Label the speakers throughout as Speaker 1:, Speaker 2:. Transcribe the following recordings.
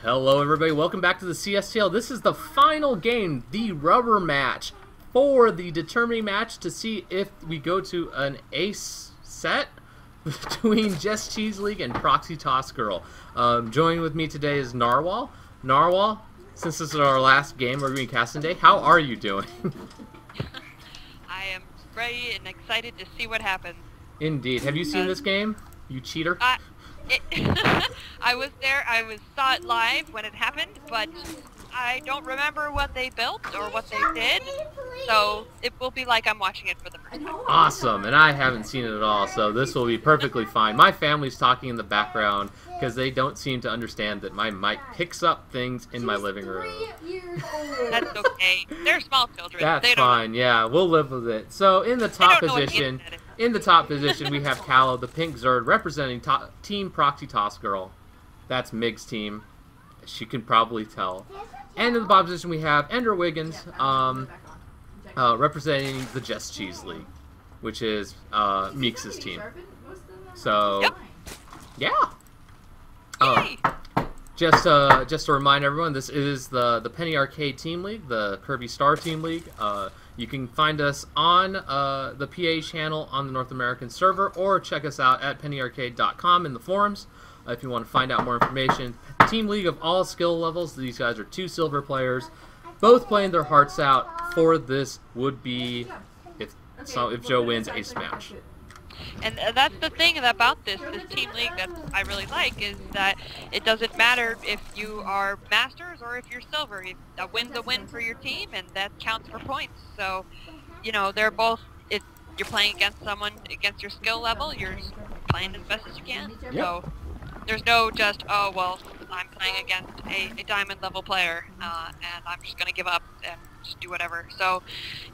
Speaker 1: Hello everybody, welcome back to the CSTL. This is the final game, the rubber match, for the determining match to see if we go to an ace set between JustCheese League and Proxy Tossgirl. Joining with me today is Narwhal. Narwhal, since this is our last game we're going to be casting today, how are you doing?
Speaker 2: I am ready and excited to see what happens.
Speaker 1: Indeed. Have you seen this game? You cheater.
Speaker 2: I was there, saw it live when it happened, but I don't remember what they built or what they did, so it will be like I'm watching it for the first time.
Speaker 1: Awesome, and I haven't seen it at all, so this will be perfectly fine. My family's talking in the background because they don't seem to understand that my mic picks up things in my living room.
Speaker 2: That's okay. They're small children.
Speaker 1: That's fine, yeah, we'll live with it. So in the top position... In the top position, we have Callow, the pink Zerd, representing Team Proxy Tossgirl. That's Mig's team, as you can probably tell. And in the bottom position, we have EnderWiggnz, representing the JustCheese League, which is Meeks' team. So, yeah. Just to remind everyone, this is the Penny Arcade Team League, the Curvy Star Team League. You can find us on the PA channel on the North American server, or check us out at pennyarcade.com in the forums if you want to find out more information. Team League of all skill levels. These guys are 2 silver players, both playing their hearts out for this would-be, if Joe wins, ace match.
Speaker 2: And that's the thing about this team league that I really like, is that it doesn't matter if you are masters or if you're silver. A win's a win for your team, and that counts for points. So, you know, they're both, if you're playing against someone against your skill level, you're playing as best as you can. Yep. So there's no just, oh, well, I'm playing against a diamond level player, and I'm just going to give up and just do whatever. So,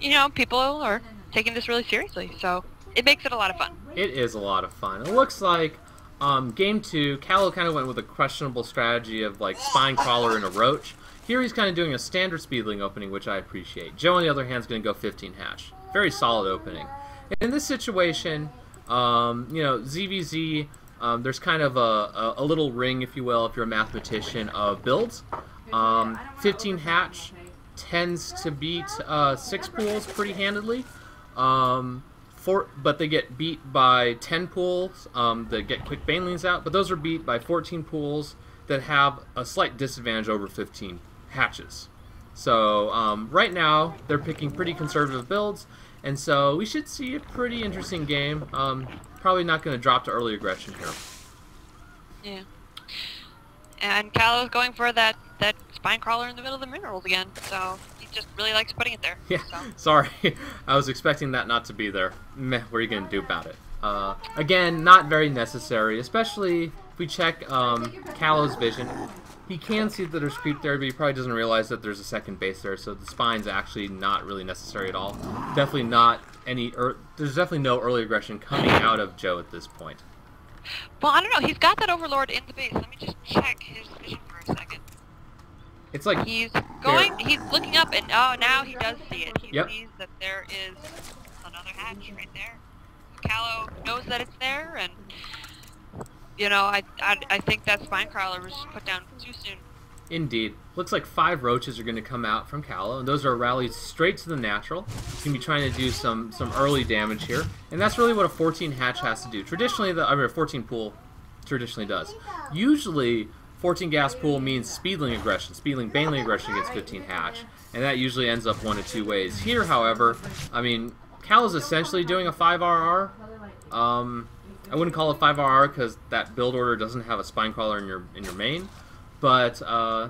Speaker 2: you know, people are taking this really seriously, so it makes it a lot of fun.
Speaker 1: It is a lot of fun. It looks like game 2, Callow kind of went with a questionable strategy of like spine crawler and a roach. Here he's kind of doing a standard speedling opening, which I appreciate. Joe, on the other hand, is going to go 15 hatch. Very solid opening. In this situation, you know, ZVZ, there's kind of a little ring, if you will, if you're a mathematician, of builds. 15 hatch tends to beat 6 pools pretty handedly. But they get beat by 10 pools that get quick banelings out, but those are beat by 14 pools that have a slight disadvantage over 15 hatches. So right now they're picking pretty conservative builds, and so we should see a pretty interesting game. Probably not going to drop to early aggression here.
Speaker 2: Yeah. And Callow's going for that spine crawler in the middle of the minerals again, so he just really likes putting it there. Yeah, so.
Speaker 1: Sorry. I was expecting that not to be there. Meh, what are you going to do about it? Again, not very necessary, especially if we check Callow's vision. He can see that there's creep there, but he probably doesn't realize that there's a second base there, so the spine's actually not really necessary at all. Definitely not any... there's definitely no early aggression coming out of Joe at this point.
Speaker 2: Well, I don't know. He's got that Overlord in the base. Let me just check his vision for a second.
Speaker 1: It's like
Speaker 2: he's going. He's looking up, and oh, now he does see it. He sees that there is another hatch right there. Callow knows that it's there, and you know, I think that spine crawler was put down too soon.
Speaker 1: Indeed. Looks like 5 roaches are going to come out from Callow, and those are rallied straight to the natural. He's going to be trying to do some early damage here, and that's really what a 14 hatch has to do. Traditionally, a 14 pool traditionally does. Usually, 14 gas pool means speedling aggression, speedling baneling aggression against 15 hatch, and that usually ends up 1 of 2 ways. Here, however, I mean, Callow's essentially doing a 5RR. I wouldn't call it 5RR because that build order doesn't have a spine crawler in your main. But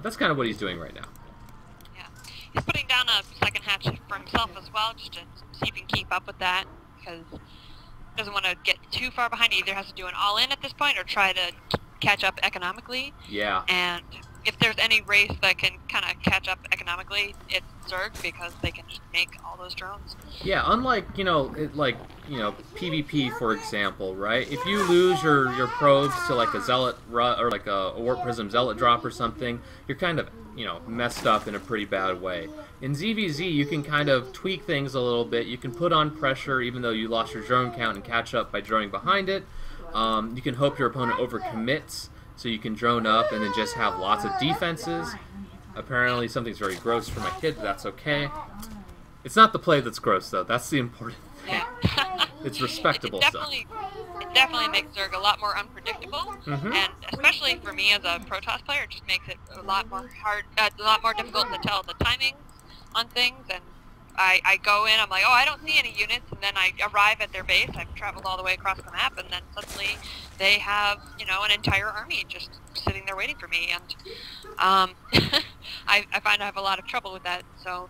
Speaker 1: that's kind of what he's doing right now.
Speaker 2: Yeah. He's putting down a second hatch for himself as well, just to see if he can keep up with that, because he doesn't want to get too far behind. He either has to do an all-in at this point or try to catch up economically. Yeah. And if there's any race that can kind of catch up economically, it's Zerg, because they can just make all those drones.
Speaker 1: Yeah, unlike, you know, PvP, for example, right? If you lose your probes to like a Zealot or like a Warp Prism Zealot drop or something, you're kind of, you know, messed up in a pretty bad way. In ZVZ, you can kind of tweak things a little bit. You can put on pressure even though you lost your drone count and catch up by droning behind it. You can hope your opponent overcommits so you can drone up and then just have lots of defenses. Apparently something's very gross for my kid, but that's okay. It's not the play that's gross, though. That's the important thing.
Speaker 2: Yeah.
Speaker 1: It's respectable stuff.
Speaker 2: It definitely makes Zerg a lot more unpredictable, and especially for me as a Protoss player, it just makes it a lot more difficult to tell the timings on things. And I go in, I'm like, oh, I don't see any units, and then I arrive at their base. I've traveled all the way across the map, and then suddenly they have, you know, an entire army just sitting there waiting for me, and I find I have a lot of trouble with that. So,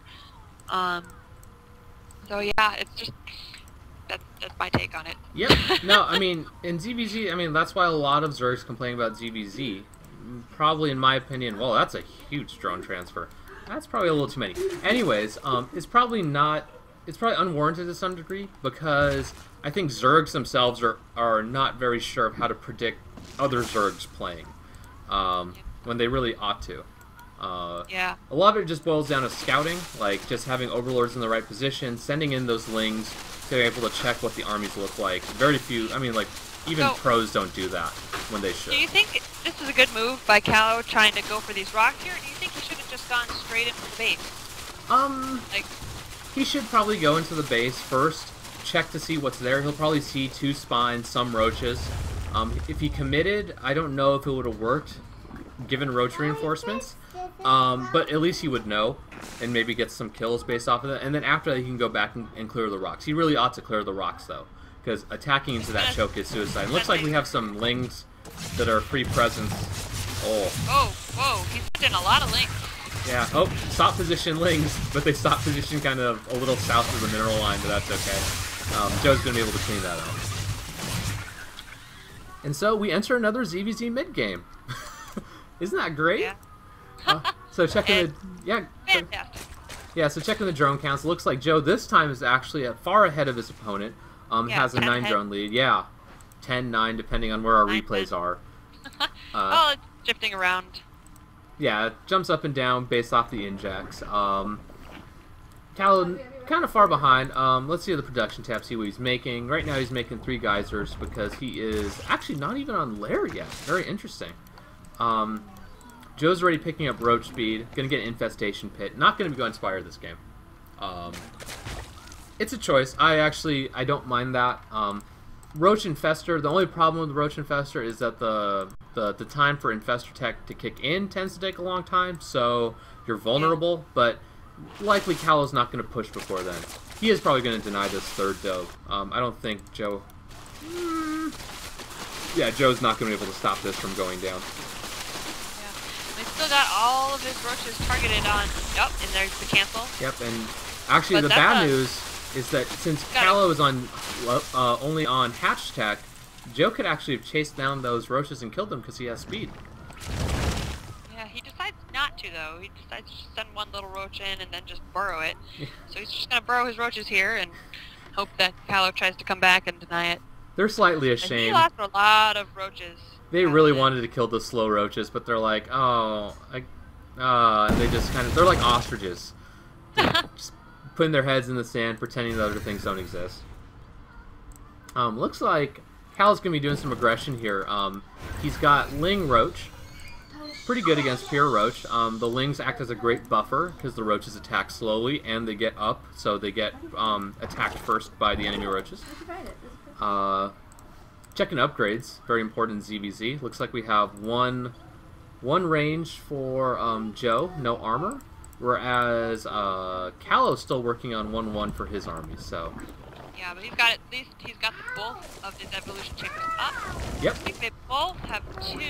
Speaker 2: so yeah, it's just. That's my take on it.
Speaker 1: Yep. No, I mean, in ZVZ, I mean, that's why a lot of Zergs complain about ZVZ. Probably, in my opinion, well, that's a huge drone transfer. That's probably a little too many. Anyways, it's probably unwarranted to some degree, because I think Zergs themselves are not very sure of how to predict other Zergs playing, when they really ought to.
Speaker 2: Yeah.
Speaker 1: A lot of it just boils down to scouting, like just having overlords in the right position, sending in those lings, to be able to check what the armies look like. Very few, I mean, like, even pros don't do that when they should.
Speaker 2: Do you think this is a good move by Callow trying to go for these rocks here, or do you think he should have just gone straight into the base? Like,
Speaker 1: he should probably go into the base first, check to see what's there. He'll probably see 2 spines, some roaches. If he committed, I don't know if it would have worked, given roach reinforcements. But at least he would know, and maybe get some kills based off of that. And then after that, he can go back and clear the rocks. He really ought to clear the rocks, though, because attacking into that choke is suicide. It looks like we have some lings that are free presence. Oh.
Speaker 2: Oh, whoa, he sent in a lot of lings.
Speaker 1: Yeah, oh, stop position lings, but they stop position kind of a little south of the mineral line, but that's okay. Joe's going to be able to clean that up. And so we enter another ZVZ mid-game. Isn't that great?
Speaker 2: Yeah.
Speaker 1: So checking
Speaker 2: Fantastic.
Speaker 1: So checking the drone counts. Looks like Joe this time is actually far ahead of his opponent. Has a 9 drone lead. Yeah, 10-9 depending on where our replays are.
Speaker 2: Oh, it's drifting around.
Speaker 1: Yeah, it jumps up and down based off the injects. Callow kind of far behind. Let's see the production tab, see what he's making. Right now he's making 3 geysers because he is actually not even on lair yet. Very interesting. Joe's already picking up roach speed. Gonna get infestation pit. Not gonna be going Spire this game. It's a choice. I don't mind that. Roach Infestor. The only problem with the Roach Infestor is that the time for Infestor tech to kick in tends to take a long time. So you're vulnerable. But likely Callow's not gonna push before then. He is probably gonna deny this 3rd though. I don't think Joe. Yeah, Joe's not gonna be able to stop this from going down.
Speaker 2: Still got all of his roaches targeted on. Yep, and there's the cancel.
Speaker 1: Yep, and actually the bad news is that since Callow is on only on hatch tech, Joe could actually have chased down those roaches and killed them because he has speed.
Speaker 2: Yeah, he decides not to though. He decides to just send one little roach in and then just burrow it. Yeah. So he's just gonna burrow his roaches here and hope that Callow tries to come back and deny it.
Speaker 1: They're slightly ashamed.
Speaker 2: And he lost a lot of roaches.
Speaker 1: They really wanted to kill the slow roaches, but they're like, oh, they just kind of, they're like ostriches. Just putting their heads in the sand, pretending that other things don't exist. Looks like Cal's going to be doing some aggression here. He's got Ling Roach. Pretty good against pure Roach. The Lings act as a great buffer, because the Roaches attack slowly, and they get up, so they get attacked first by the enemy Roaches. Checking upgrades, very important in ZVZ. Looks like we have one range for Joe, no armor, whereas Callow's still working on 1-1 for his army. So
Speaker 2: yeah, but he's got at least the both of his evolution chambers up.
Speaker 1: Yep.
Speaker 2: I think they both have 2,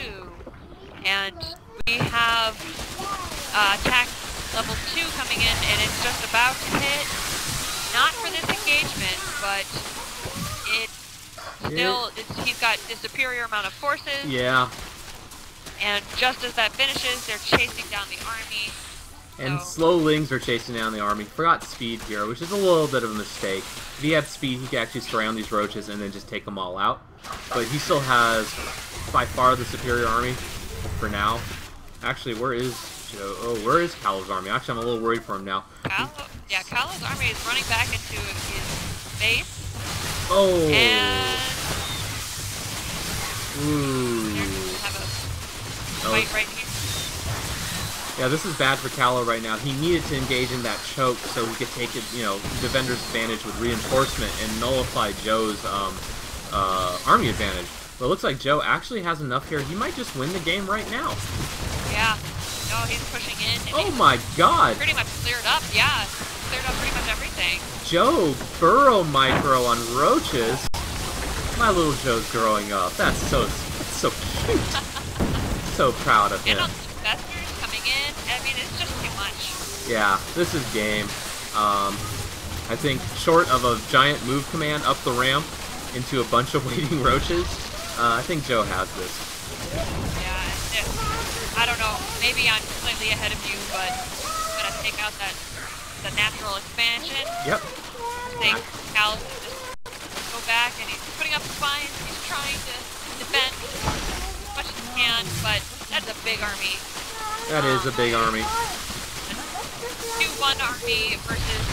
Speaker 2: and we have attack level 2 coming in, and it's just about to hit. Not for this engagement, but it. Still, he's got a superior amount of forces.
Speaker 1: Yeah.
Speaker 2: And just as that finishes, they're chasing down the army.
Speaker 1: And slow Lings are chasing down the army. Forgot speed here, which is a little bit of a mistake. If he had speed, he could actually surround these roaches and then just take them all out. But he still has, by far, the superior army for now. Actually, where is Joe? Oh, where is Callow's army? Actually, I'm a little worried for him now.
Speaker 2: Callow's army is running back into his base.
Speaker 1: Oh.
Speaker 2: And
Speaker 1: ooh.
Speaker 2: fight right here.
Speaker 1: Yeah, this is bad for Callow right now. He needed to engage in that choke so he could take it, you know, defender's advantage with reinforcement and nullify Joe's army advantage. But it looks like Joe actually has enough here. He might just win the game right now.
Speaker 2: Yeah. No, he's pushing in.
Speaker 1: Oh my god!
Speaker 2: Pretty much cleared up, yeah. Cleared up pretty much everything.
Speaker 1: Joe burrow micro on roaches. My little Joe's growing up. That's so cute. So proud of him.
Speaker 2: And on the investors coming in, I mean, it's just too much.
Speaker 1: Yeah, this is game. I think short of a giant move command up the ramp into a bunch of waiting roaches, I think Joe has this.
Speaker 2: Yeah, I don't know. Maybe I'm slightly ahead of you, but I'm gonna take out the natural expansion.
Speaker 1: Yep.
Speaker 2: I think Callow can just go back, and he's putting up spines. He's trying to defend as much as he can, but that's a big army.
Speaker 1: That is a big army.
Speaker 2: 2-1 army versus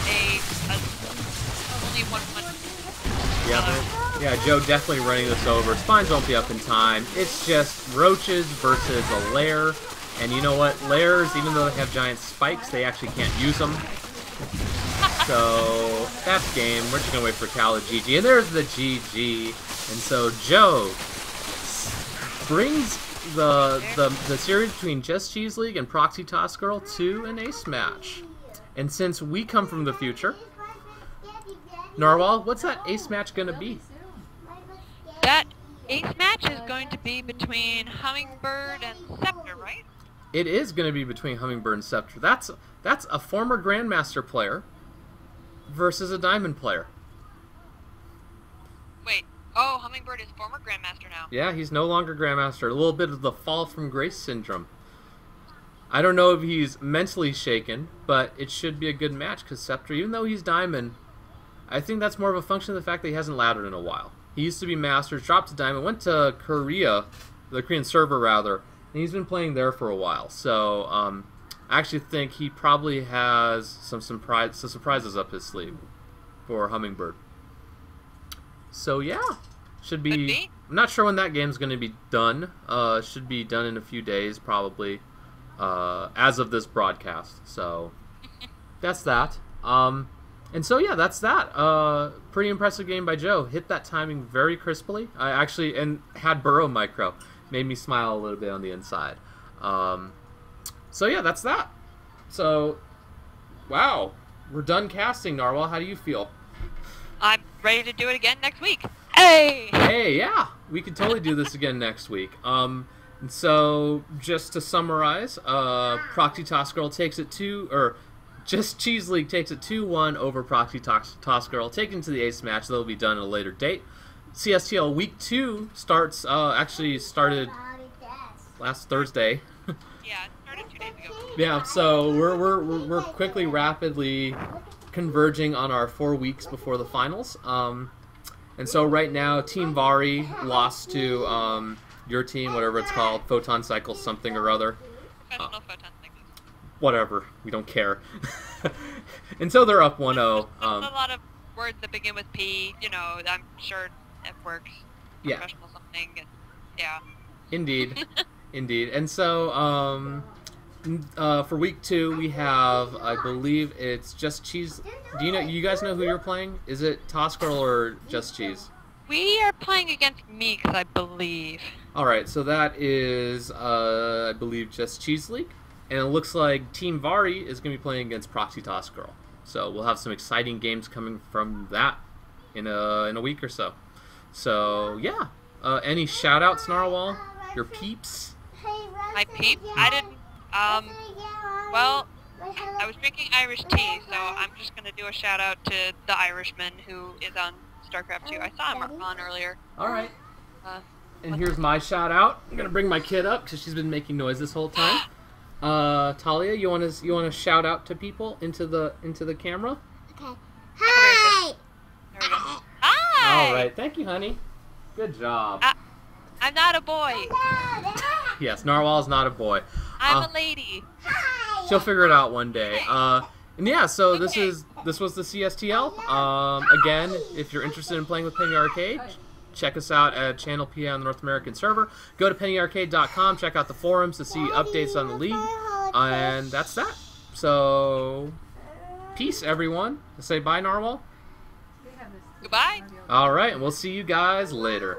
Speaker 2: only 1-1.
Speaker 1: Yeah, Joe definitely running this over. Spines won't be up in time. It's just roaches versus a lair. And you know what? Lairs, even though they have giant spikes, they actually can't use them. So, that's game. We're just going to wait for Callow GG. And there's the GG. And so, Joe brings the series between JustCheese League and Proxy Tossgirl to an ace match. And since we come from the future, Narwhal, what's that ace match going to be?
Speaker 2: That ace match is going to be between Hummingbird and Scepter, right?
Speaker 1: It is going to be between Hummingbird and Scepter. That's a former Grandmaster player versus a Diamond player.
Speaker 2: Wait. Oh, Hummingbird is former Grandmaster now.
Speaker 1: Yeah, he's no longer Grandmaster. A little bit of the fall from grace syndrome. I don't know if he's mentally shaken, but it should be a good match because Scepter, even though he's Diamond, I think that's more of a function of the fact that he hasn't laddered in a while. He used to be Masters, dropped to Diamond, went to Korea, the Korean server rather, and he's been playing there for a while. So I actually think he probably has some surprises up his sleeve for Hummingbird. So yeah, should be. I'm not sure when that game's going to be done. Should be done in a few days probably, as of this broadcast. So that's that. And so yeah, that's that. Pretty impressive game by Joe. Hit that timing very crisply. I actually had burrow micro. Made me smile a little bit on the inside. So yeah, that's that. So, wow, we're done casting, Narwhal. How do you feel?
Speaker 2: I'm ready to do it again next week. Hey!
Speaker 1: Hey, yeah, we could totally do this again next week. And so, just to summarize, Proxy Tossgirl takes it JustCheese League takes it 2-1 over Proxy Tossgirl, taken to the ace match. That'll be done at a later date. CSTL Week 2 actually started last Thursday.
Speaker 2: Yeah, it started 2 days ago.
Speaker 1: Yeah, so we're quickly, rapidly converging on our 4 weeks before the finals. And so right now, Team Vari lost to your team, whatever it's called, Photon Cycle something or other.
Speaker 2: Professional Photon Cycles.
Speaker 1: Whatever, we don't care. And so they're up 1-0.
Speaker 2: There's a lot of words that begin with P. You know, I'm sure it works.
Speaker 1: Yeah.
Speaker 2: Professional something. And, yeah.
Speaker 1: Indeed. Indeed. And so, for week 2, we have, I believe it's JustCheese. You guys know who you're playing? Is it Tossgirl or JustCheese?
Speaker 2: We are playing against Meeks, I believe.
Speaker 1: Alright, so that is, I believe, JustCheese League. And it looks like Team Vari is going to be playing against Proxy Tossgirl. So we'll have some exciting games coming from that in a week or so. So, yeah. Any shout-outs, Narwhal? Your peeps?
Speaker 2: My peep? I didn't, well, I was drinking Irish tea, so I'm just going to do a shout-out to the Irishman who is on Starcraft 2. I saw him on earlier.
Speaker 1: Alright. And here's my shout-out. I'm going to bring my kid up because she's been making noise this whole time. Talia, you want to shout out to people into the camera?
Speaker 3: Okay. Hi.
Speaker 2: There we go. Hi.
Speaker 1: All right, thank you, honey. Good job.
Speaker 2: I'm not a boy.
Speaker 1: Yes, Narwhal is not a boy.
Speaker 2: I'm a lady.
Speaker 1: She'll figure it out one day. And yeah, so this was the CSTL. Again, if you're interested in playing with Penny Arcade, check us out at Channel PA on the North American server. Go to pennyarcade.com, check out the forums to see updates on the league. And that's that. So, peace, everyone. Say bye, Narwhal.
Speaker 2: Goodbye.
Speaker 1: All right, and we'll see you guys later.